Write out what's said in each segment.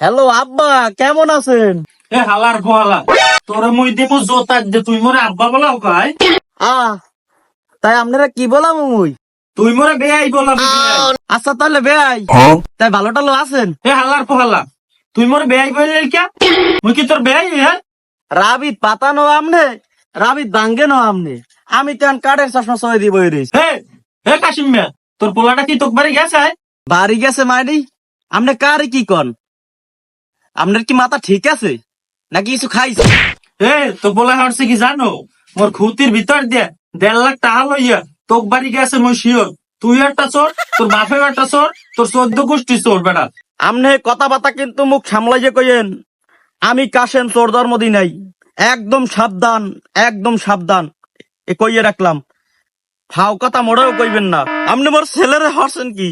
Hello আব্বা, কেমন আছেন? এ হালার ফোয়ালা, তোরে মুই দেবো জোতার দে, তুই মোরে আব্বা বলাও কাই? তাই আপনারা কি বলাম মুই? তুই মোরে বেয়াই বলাবি বেয়াই। আচ্ছা তাহলে বেয়াই, তাই ভালো টালো আছেন? এ হালার ফোয়ালা, তুই মোরে বেয়াই বললি কে? মুই কি তোর বেয়াই হ্যাঁ? রাবিত পাতানো আমনে, রাবিত ভাঙ্গে নো আমনে। আমি তেন কাঠের চশমা সবাই দিব হে হে কাশিম মিয়া, তোর পোলাটা কি তোক বাড়ি গেছে? বাড়ি গেছে মাইনি। আপনি কারে কি কন? আপনার কি মাথা ঠিক আছে নাকি কিছু খাইছে? এ তোর পোলা হারছে কি জানো? মোর খুতির ভিতর দিয়ে 1.5 লাখ টাকা লইয়া তোক বাড়ি গেছে মুই শিওর। তুই একটা চোর, তোর বাপের একটা চোর, তোর 14 গোষ্ঠী চোর বেটা। আমনে কথা বাতা কিন্তু মুখ সামলাইয়ে কইেন। আমি কাশেম চোর ধর্ম দি নাই। একদম সাবধান, একদম সাবধান। এ কইয়ে রাখলাম। ফাও কথা মোড়েও কইবেন না। আপনি মোর ছেলেরে হরছেন কি?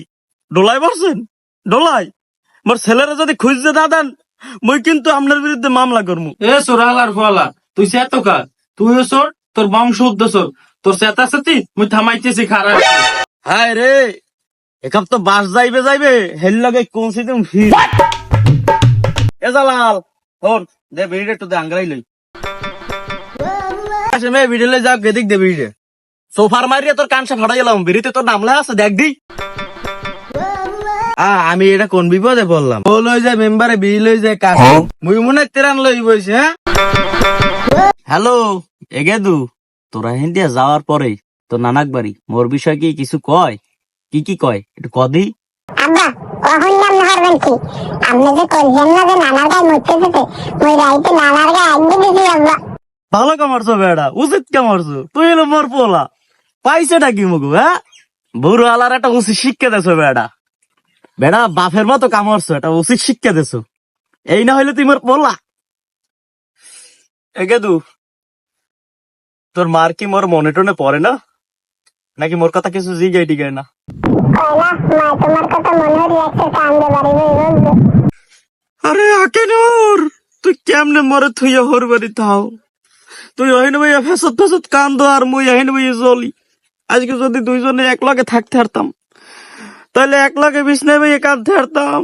ডোলাই বলছেন? ডোলাই? মোর ছেলেরে যদি খুঁজতে না দেন, মুই কিন্তু আপনার বিরুদ্ধে মামলা করবো। এ চোর হালার ফোয়ালা, তুই সেতো কার? তুইও চোর, তোর বংশ উদ্ধ চোর। তোর চেতা চেতি মুই থামাইতেছি খারাপ। হায় রে, একাপ তো বাস যাইবে যাইবে, হেল লাগে কোন সিস্টেম ভিড়। এ জালাল, হন দে ভিড়ে একটু দে আঙ্গরাই লই। মে ভিড়ে লই যাও গেদিক দে ভিড়ে। সোফার মারিয়া তোর কানসা ফাড়া গেলাম, বিড়িতে তোর নাম লেখা আছে দেখ দি। আমি এটা কোন বিপদে বললাম? ও লই যায় মেম্বারে বিড়ি লই যায় কাজ, মুই মনে তেরান লই বইছে। হ্যাঁ হ্যালো এগেদু, তোরা হিন্দিয়া যাওয়ার পরে তোর নানাক বাড়ি মোর বিষয় কি কিছু কয়? কি কয় একটু কদি? আব্বা কখন নাম হারবেন কি? আপনি যে কইছেন না যে নানার গায়ে মরতে যেতে, ওই রাইতে নানার গায়ে আগে দিছি আব্বা। ভালো কামারছো বেড়া, উচিত কামারছো। তুই এলো মোর পোলা, পাইছেটা কি মগু? হ্যাঁ বুড়ো আলার একটা উচিত শিক্ষা দেছো বেড়া। বেড়া বাপের মতো কামারছো, একটা উচিত শিক্ষা দেছো। এই না হইলে তুই মোর পোলা। এগেদু, তোর মার কি মোর মনে টনে পড়ে না? নাকি মোর কথা কিছু জিগাই টিগাই না? কয়লা মা তোমার কথা মনে হরি একটা কান্দে বাড়ি বলছো। আরে আকেনুর, তুই কেমনে মরে থুইয়া হর বাড়ি থাও? তুই আহিন ভাইয়া ফেসত ফেসত কান্দো আর মুই আহিন ভাইয়া চলি। আজকে যদি দুইজনে এক লগে থাকতে পারতাম, তাহলে এক লগে বিছনায় ভাইয়া কাঁদতে পারতাম।